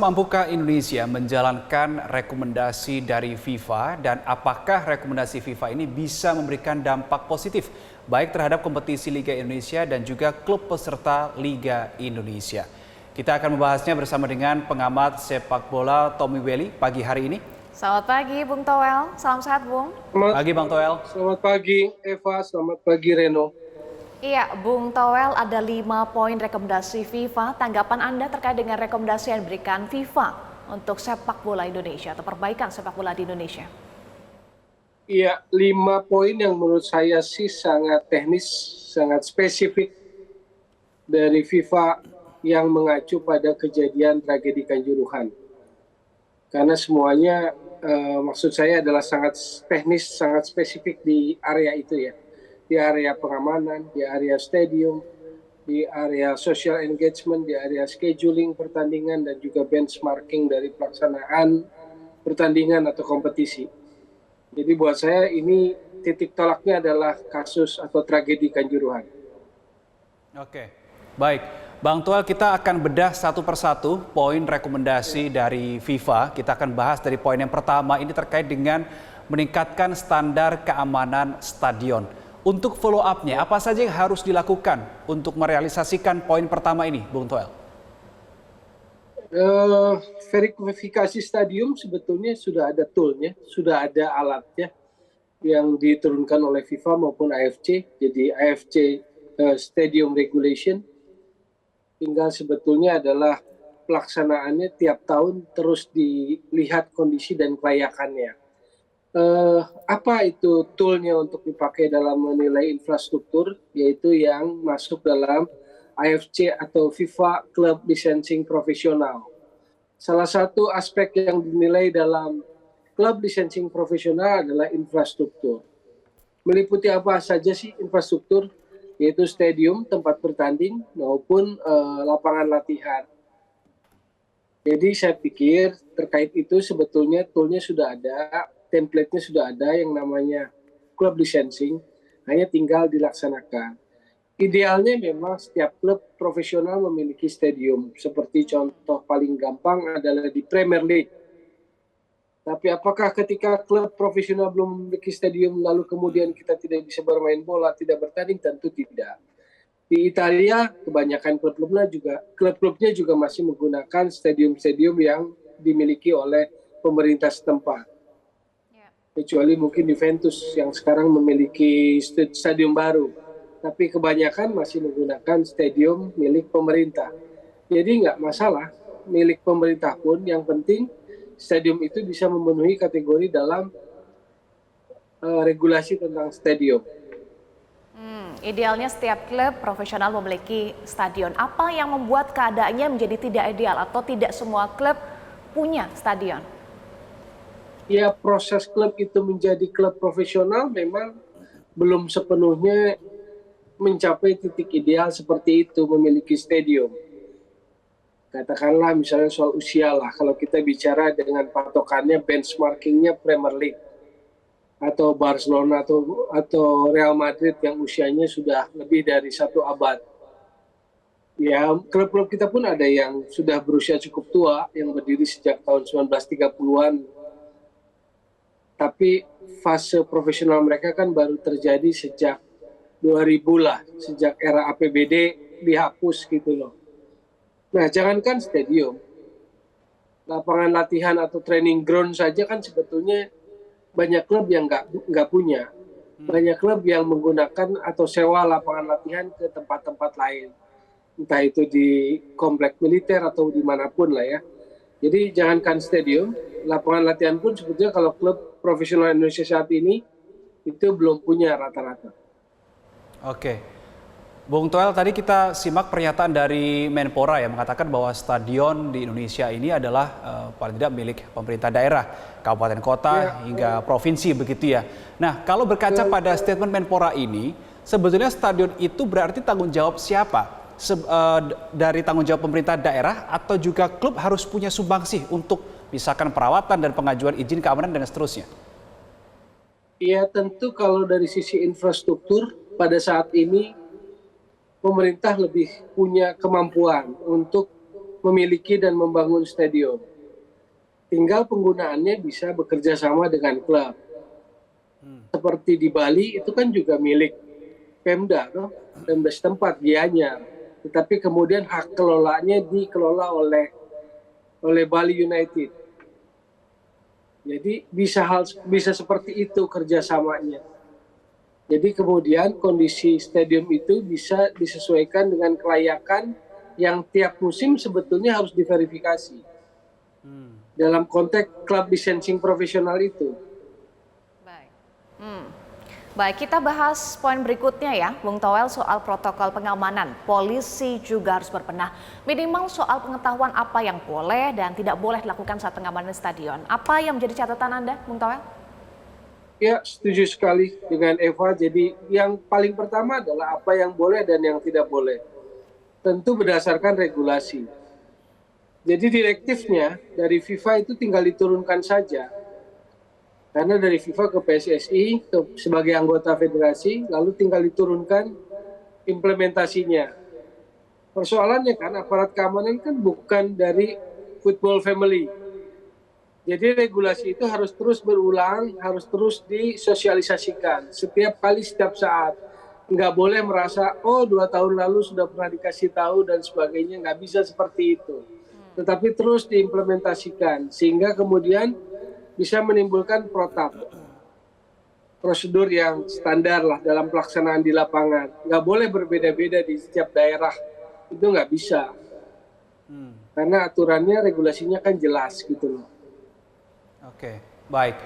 mampukah Indonesia menjalankan rekomendasi dari FIFA dan apakah rekomendasi FIFA ini bisa memberikan dampak positif baik terhadap kompetisi Liga Indonesia dan juga klub peserta Liga Indonesia? Kita akan membahasnya bersama dengan pengamat sepak bola Tommy Welly pagi hari ini. Selamat pagi Bung Toel, salam sehat Bung. Selamat pagi Bang Toel. Selamat pagi Eva, selamat pagi Reno. Iya, Bung Toel, ada 5 poin rekomendasi FIFA. Tanggapan Anda terkait dengan rekomendasi yang diberikan FIFA untuk sepak bola Indonesia atau perbaikan sepak bola di Indonesia? Iya, 5 poin yang menurut saya sih sangat teknis, sangat spesifik dari FIFA yang mengacu pada kejadian tragedi Kanjuruhan. Karena semuanya maksud saya adalah sangat teknis, sangat spesifik di area itu ya. Di area pengamanan, di area stadium, di area social engagement, di area scheduling pertandingan, dan juga benchmarking dari pelaksanaan pertandingan atau kompetisi. Jadi buat saya ini titik tolaknya adalah kasus atau tragedi Kanjuruhan. Oke, baik. Bang Toel, kita akan bedah satu persatu poin rekomendasi dari FIFA. Kita akan bahas dari poin yang pertama ini terkait dengan meningkatkan standar keamanan stadion. Untuk follow up-nya, apa saja yang harus dilakukan untuk merealisasikan poin pertama ini, Bung Toel? Verifikasi stadium sebetulnya sudah ada tool-nya, sudah ada alatnya yang diturunkan oleh FIFA maupun AFC. Jadi AFC Stadium Regulation, tinggal sebetulnya adalah pelaksanaannya tiap tahun terus dilihat kondisi dan kelayakannya. Apa itu toolnya untuk dipakai dalam menilai infrastruktur, yaitu yang masuk dalam AFC atau FIFA Club Licensing Profesional. Salah satu aspek yang dinilai dalam Club Licensing Profesional adalah infrastruktur. Meliputi apa saja sih infrastruktur, yaitu stadium, tempat bertanding, maupun lapangan latihan. Jadi saya pikir terkait itu sebetulnya toolnya sudah ada, template-nya sudah ada yang namanya club licensing, hanya tinggal dilaksanakan. Idealnya memang setiap klub profesional memiliki stadium, seperti contoh paling gampang adalah di Premier League. Tapi apakah ketika klub profesional belum memiliki stadium lalu kemudian kita tidak bisa bermain bola, tidak bertanding? Tentu tidak. Di Italia kebanyakan klub-klubnya juga masih menggunakan stadium-stadium yang dimiliki oleh pemerintah setempat. Kecuali mungkin Juventus yang sekarang memiliki stadium baru. Tapi kebanyakan masih menggunakan stadium milik pemerintah. Jadi nggak masalah milik pemerintah pun, yang penting stadium itu bisa memenuhi kategori dalam regulasi tentang stadium. Idealnya setiap klub profesional memiliki stadion. Apa yang membuat keadaannya menjadi tidak ideal atau tidak semua klub punya stadion? Ya, proses klub itu menjadi klub profesional memang belum sepenuhnya mencapai titik ideal seperti itu, memiliki stadium. Katakanlah misalnya soal usia lah, kalau kita bicara dengan patokannya benchmarkingnya Premier League atau Barcelona atau Real Madrid yang usianya sudah lebih dari 1 abad. Ya, klub-klub kita pun ada yang sudah berusia cukup tua, yang berdiri sejak tahun 1930-an. Tapi fase profesional mereka kan baru terjadi sejak 2000 lah, sejak era APBD dihapus gitu loh. Nah, jangankan stadium, lapangan latihan atau training ground saja kan sebetulnya banyak klub yang nggak punya. Banyak klub yang menggunakan atau sewa lapangan latihan ke tempat-tempat lain. Entah itu di komplek militer atau dimanapun lah ya. Jadi jangankan stadium, lapangan latihan pun sebetulnya kalau klub profesional Indonesia saat ini itu belum punya rata-rata. Oke. Bung Toel, tadi kita simak pernyataan dari Menpora yang mengatakan bahwa stadion di Indonesia ini adalah paling tidak milik pemerintah daerah, kabupaten kota hingga provinsi begitu ya. Nah, kalau berkaca pada statement Menpora ini, sebetulnya stadion itu berarti tanggung jawab siapa? Dari tanggung jawab pemerintah daerah atau juga klub harus punya sumbangsih untuk misalkan perawatan dan pengajuan izin keamanan dan seterusnya? Ya, tentu kalau dari sisi infrastruktur pada saat ini pemerintah lebih punya kemampuan untuk memiliki dan membangun stadion. Tinggal penggunaannya bisa bekerja sama dengan klub. Seperti di Bali itu kan juga milik Pemda, no? Pemda setempat, Gianyar. Tetapi kemudian hak kelolanya dikelola oleh Bali United. Jadi bisa seperti itu kerjasamanya. Jadi kemudian kondisi stadium itu bisa disesuaikan dengan kelayakan yang tiap musim sebetulnya harus diverifikasi. Dalam konteks klub licensing profesional itu. Baik. Baik, kita bahas poin berikutnya ya, Bung Toel, soal protokol pengamanan. Polisi juga harus berbenah minimal soal pengetahuan apa yang boleh dan tidak boleh dilakukan saat pengamanan stadion. Apa yang menjadi catatan Anda, Bung Toel? Ya, setuju sekali dengan Eva. Jadi yang paling pertama adalah apa yang boleh dan yang tidak boleh. Tentu berdasarkan regulasi. Jadi direktifnya dari FIFA itu tinggal diturunkan saja. Karena dari FIFA ke PSSI sebagai anggota federasi, lalu tinggal diturunkan implementasinya. Persoalannya kan aparat keamanan kan bukan dari football family. Jadi regulasi itu harus terus berulang, harus terus disosialisasikan. Setiap kali, setiap saat. Nggak boleh merasa, oh 2 tahun lalu sudah pernah dikasih tahu dan sebagainya. Nggak bisa seperti itu. Tetapi terus diimplementasikan. Sehingga kemudian bisa menimbulkan protap, prosedur yang standar lah dalam pelaksanaan di lapangan. Nggak boleh berbeda-beda di setiap daerah, itu nggak bisa. Karena aturannya, regulasinya kan jelas gitu loh. Oke, baik.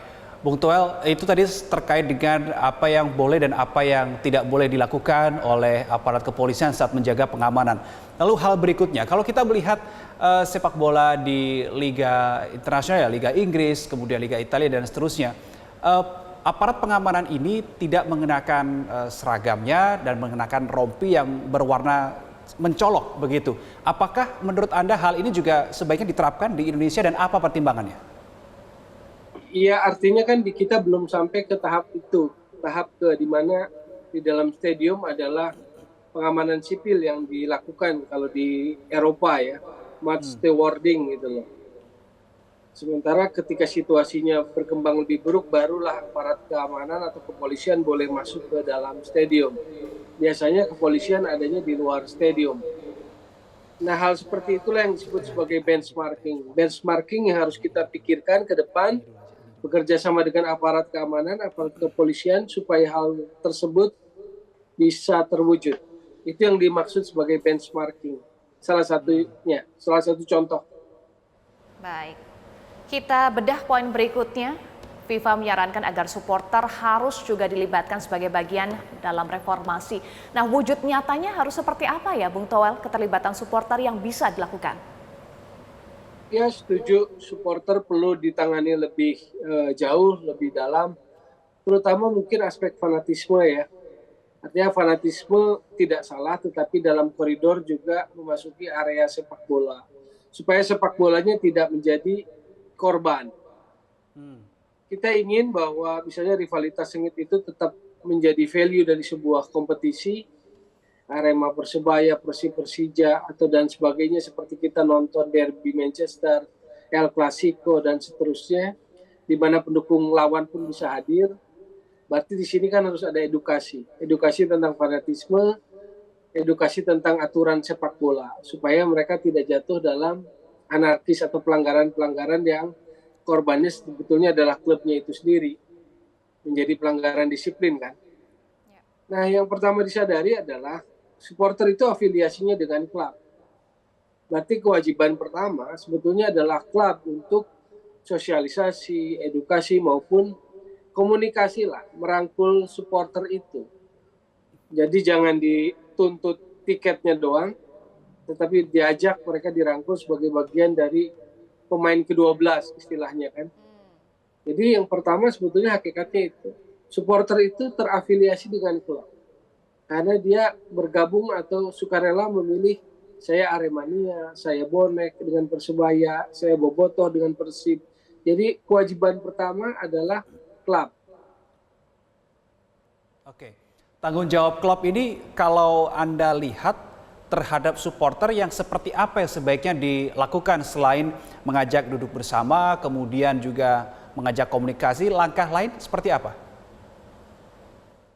Bung Toel, itu tadi terkait dengan apa yang boleh dan apa yang tidak boleh dilakukan oleh aparat kepolisian saat menjaga pengamanan. Lalu hal berikutnya, kalau kita melihat sepak bola di Liga Internasional, ya, Liga Inggris, kemudian Liga Italia dan seterusnya, aparat pengamanan ini tidak mengenakan seragamnya dan mengenakan rompi yang berwarna mencolok begitu. Apakah menurut Anda hal ini juga sebaiknya diterapkan di Indonesia dan apa pertimbangannya? Iya, artinya kan kita belum sampai ke tahap itu, tahap di mana di dalam stadium adalah pengamanan sipil yang dilakukan kalau di Eropa ya, match stewarding gitu loh. Sementara ketika situasinya berkembang lebih buruk, barulah aparat keamanan atau kepolisian boleh masuk ke dalam stadium. Biasanya kepolisian adanya di luar stadium. Nah, hal seperti itulah yang disebut sebagai benchmarking. Benchmarking yang harus kita pikirkan ke depan, bekerja sama dengan aparat keamanan, aparat kepolisian, supaya hal tersebut bisa terwujud. Itu yang dimaksud sebagai benchmarking. Salah satu contoh. Baik, kita bedah poin berikutnya. FIFA menyarankan agar supporter harus juga dilibatkan sebagai bagian dalam reformasi. Nah, wujud nyatanya harus seperti apa ya, Bung Toel, keterlibatan supporter yang bisa dilakukan? Ya, setuju, supporter perlu ditangani lebih jauh, lebih dalam, terutama mungkin aspek fanatisme ya. Artinya fanatisme tidak salah, tetapi dalam koridor juga memasuki area sepak bola. Supaya sepak bolanya tidak menjadi korban. Kita ingin bahwa misalnya rivalitas sengit itu tetap menjadi value dari sebuah kompetisi, Arema Persebaya, Persija, atau dan sebagainya, seperti kita nonton derby Manchester, El Clasico, dan seterusnya, di mana pendukung lawan pun bisa hadir. Berarti di sini kan harus ada edukasi tentang fanatisme, edukasi tentang aturan sepak bola, supaya mereka tidak jatuh dalam anarkis atau pelanggaran-pelanggaran yang korbannya sebetulnya adalah klubnya itu sendiri, menjadi pelanggaran disiplin kan. Nah, yang pertama disadari adalah supporter itu afiliasinya dengan klub. Berarti kewajiban pertama sebetulnya adalah klub untuk sosialisasi, edukasi maupun komunikasi lah, merangkul supporter itu. Jadi jangan dituntut tiketnya doang, tetapi diajak mereka dirangkul sebagai bagian dari pemain ke-12 istilahnya kan. Jadi yang pertama sebetulnya hakikatnya itu. Supporter itu terafiliasi dengan klub. Karena dia bergabung atau sukarela memilih, saya Aremania, saya bonek dengan Persebaya, saya bobotoh dengan Persib. Jadi kewajiban pertama adalah klub. Oke, tanggung jawab klub ini kalau Anda lihat terhadap supporter yang seperti apa yang sebaiknya dilakukan selain mengajak duduk bersama, kemudian juga mengajak komunikasi, langkah lain seperti apa?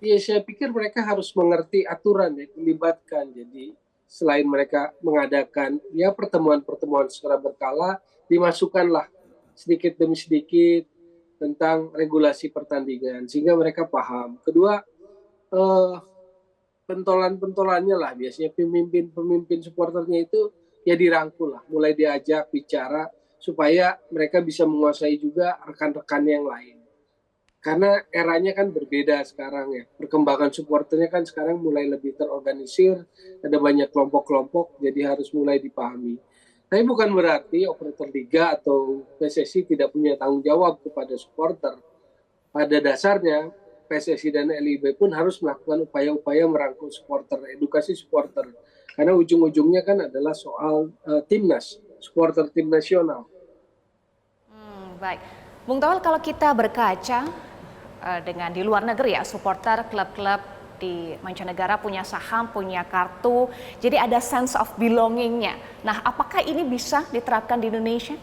Ya, saya pikir mereka harus mengerti aturan yang dilibatkan. Jadi selain mereka mengadakan ya pertemuan-pertemuan secara berkala, dimasukkanlah sedikit demi sedikit tentang regulasi pertandingan sehingga mereka paham. Kedua, eh, pentolan-pentolannya lah biasanya pemimpin supporternya itu ya dirangkul lah, mulai diajak bicara supaya mereka bisa menguasai juga rekan-rekan yang lain. Karena eranya kan berbeda sekarang ya. Perkembangan supporternya kan sekarang mulai lebih terorganisir, ada banyak kelompok-kelompok, jadi harus mulai dipahami. Tapi bukan berarti operator liga atau PSSI tidak punya tanggung jawab kepada supporter. Pada dasarnya PSSI dan LIB pun harus melakukan upaya-upaya merangkul supporter, edukasi supporter. Karena ujung-ujungnya kan adalah soal timnas, supporter tim nasional. Baik, Bung Toel, kalau kita berkaca dengan di luar negeri ya, supporter klub-klub di mancanegara punya saham, punya kartu, jadi ada sense of belonging-nya. Nah, apakah ini bisa diterapkan di Indonesia?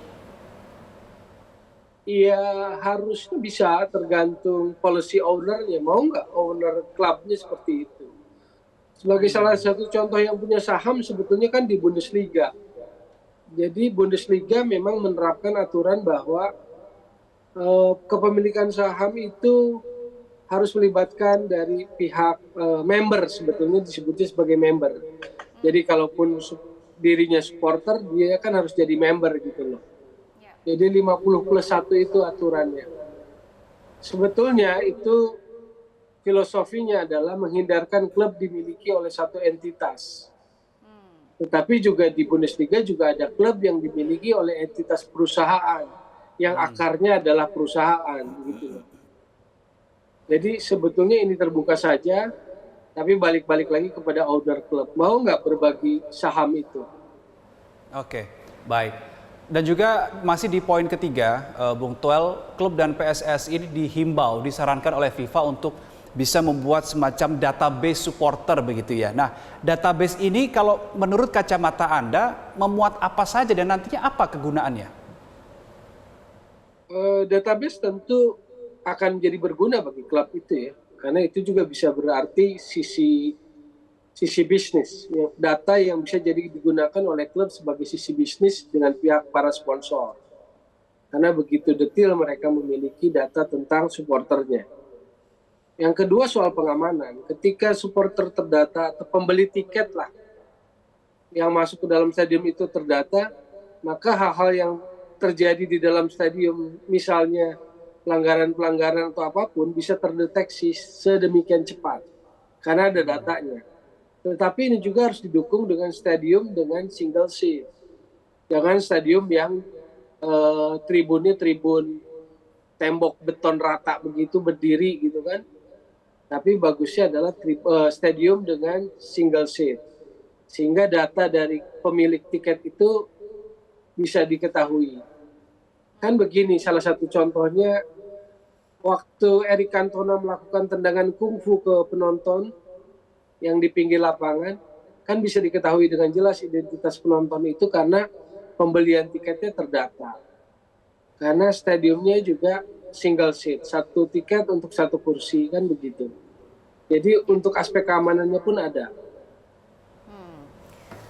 Iya, harusnya bisa, tergantung policy owner-nya. Mau nggak owner klubnya seperti itu? Sebagai salah satu contoh yang punya saham sebetulnya kan di Bundesliga. Jadi Bundesliga memang menerapkan aturan bahwa kepemilikan saham itu harus melibatkan dari pihak member, sebetulnya disebutnya sebagai member. Jadi kalaupun dirinya supporter, dia kan harus jadi member gitu loh. Jadi 50+1 itu aturannya. Sebetulnya itu filosofinya adalah menghindarkan klub dimiliki oleh satu entitas. Tetapi juga di Bundesliga juga ada klub yang dimiliki oleh entitas perusahaan yang akarnya adalah perusahaan gitu. Jadi sebetulnya ini terbuka saja, tapi balik-balik lagi kepada owner klub. Mau nggak berbagi saham itu? Oke, baik. Dan juga masih di poin ketiga, Bung Toel, klub dan PSSI ini dihimbau, disarankan oleh FIFA untuk bisa membuat semacam database supporter begitu ya. Nah, database ini kalau menurut kacamata Anda memuat apa saja dan nantinya apa kegunaannya? Database tentu akan menjadi berguna bagi klub itu ya, karena itu juga bisa berarti sisi bisnis, ya, data yang bisa jadi digunakan oleh klub sebagai sisi bisnis dengan pihak para sponsor. Karena begitu detail mereka memiliki data tentang supporternya. Yang kedua soal pengamanan, ketika supporter terdata atau pembeli tiket lah yang masuk ke dalam stadium itu terdata, maka hal-hal yang terjadi di dalam stadium, misalnya pelanggaran-pelanggaran atau apapun, bisa terdeteksi sedemikian cepat karena ada datanya. Tetapi ini juga harus didukung dengan stadium dengan single seat, jangan stadium yang tribunnya tribun tembok beton rata begitu berdiri gitu kan. Tapi bagusnya adalah stadium dengan single seat, sehingga data dari pemilik tiket itu bisa diketahui. Kan begini, salah satu contohnya waktu Eric Cantona melakukan tendangan kungfu ke penonton yang di pinggir lapangan, kan bisa diketahui dengan jelas identitas penonton itu karena pembelian tiketnya terdata. Karena stadiumnya juga single seat, satu tiket untuk satu kursi, kan begitu. Jadi untuk aspek keamanannya pun ada.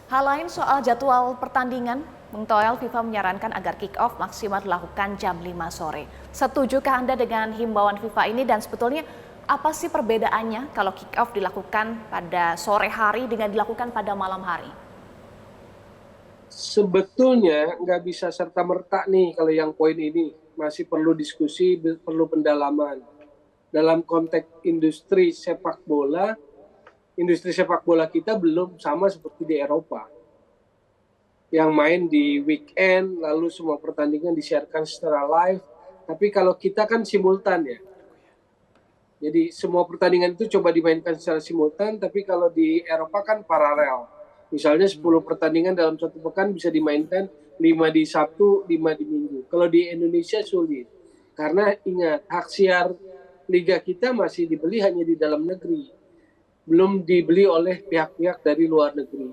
Hal lain soal jadwal pertandingan, Bung Toel, FIFA menyarankan agar kick-off maksimal dilakukan jam 5 sore. Setujukah Anda dengan himbauan FIFA ini dan sebetulnya apa sih perbedaannya kalau kick-off dilakukan pada sore hari dengan dilakukan pada malam hari? Sebetulnya nggak bisa serta-merta nih kalau yang poin ini. Masih perlu diskusi, perlu pendalaman. Dalam konteks industri sepak bola kita belum sama seperti di Eropa. Yang main di weekend, lalu semua pertandingan disiarkan secara live. Tapi kalau kita kan simultan ya. Jadi semua pertandingan itu coba dimainkan secara simultan, tapi kalau di Eropa kan paralel. Misalnya 10 pertandingan dalam satu pekan bisa dimainkan 5 di Sabtu, 5 di Minggu. Kalau di Indonesia sulit. Karena ingat, hak siar liga kita masih dibeli hanya di dalam negeri. Belum dibeli oleh pihak-pihak dari luar negeri.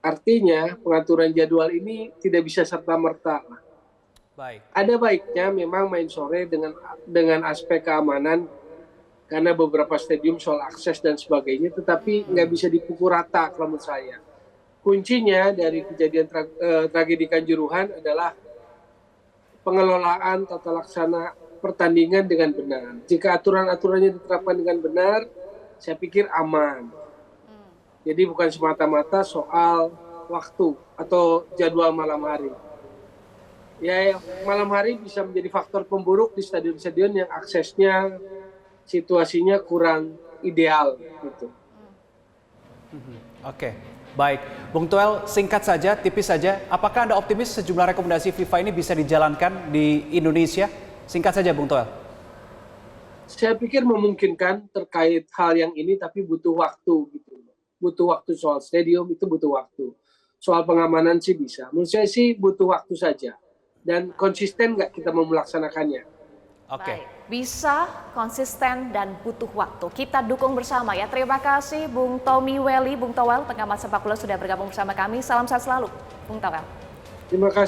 Artinya pengaturan jadwal ini tidak bisa serta-merta. Baik. Ada baiknya memang main sore dengan aspek keamanan karena beberapa stadium soal akses dan sebagainya, tetapi nggak bisa dipukul rata kalau menurut saya. Kuncinya dari kejadian tragedi Kanjuruhan adalah pengelolaan tata laksana pertandingan dengan benar. Jika aturan-aturannya diterapkan dengan benar, saya pikir aman. Jadi bukan semata-mata soal waktu atau jadwal malam hari. Ya, malam hari bisa menjadi faktor pemburuk di stadion-stadion yang aksesnya, situasinya kurang ideal gitu. Oke, baik. Bung Toel, singkat saja, tipis saja. Apakah Anda optimis sejumlah rekomendasi FIFA ini bisa dijalankan di Indonesia? Singkat saja, Bung Toel. Saya pikir memungkinkan terkait hal yang ini, tapi butuh waktu gitu. Butuh waktu soal stadium itu butuh waktu. Soal pengamanan sih bisa. Menurut saya sih butuh waktu saja. Dan konsisten nggak kita mau melaksanakannya. Oke. Baik, bisa, konsisten, dan butuh waktu. Kita dukung bersama ya. Terima kasih Bung Tommy Welly, Bung Toel, pengamat sepak bola sudah bergabung bersama kami. Salam sehat selalu, Bung Toel. Terima kasih.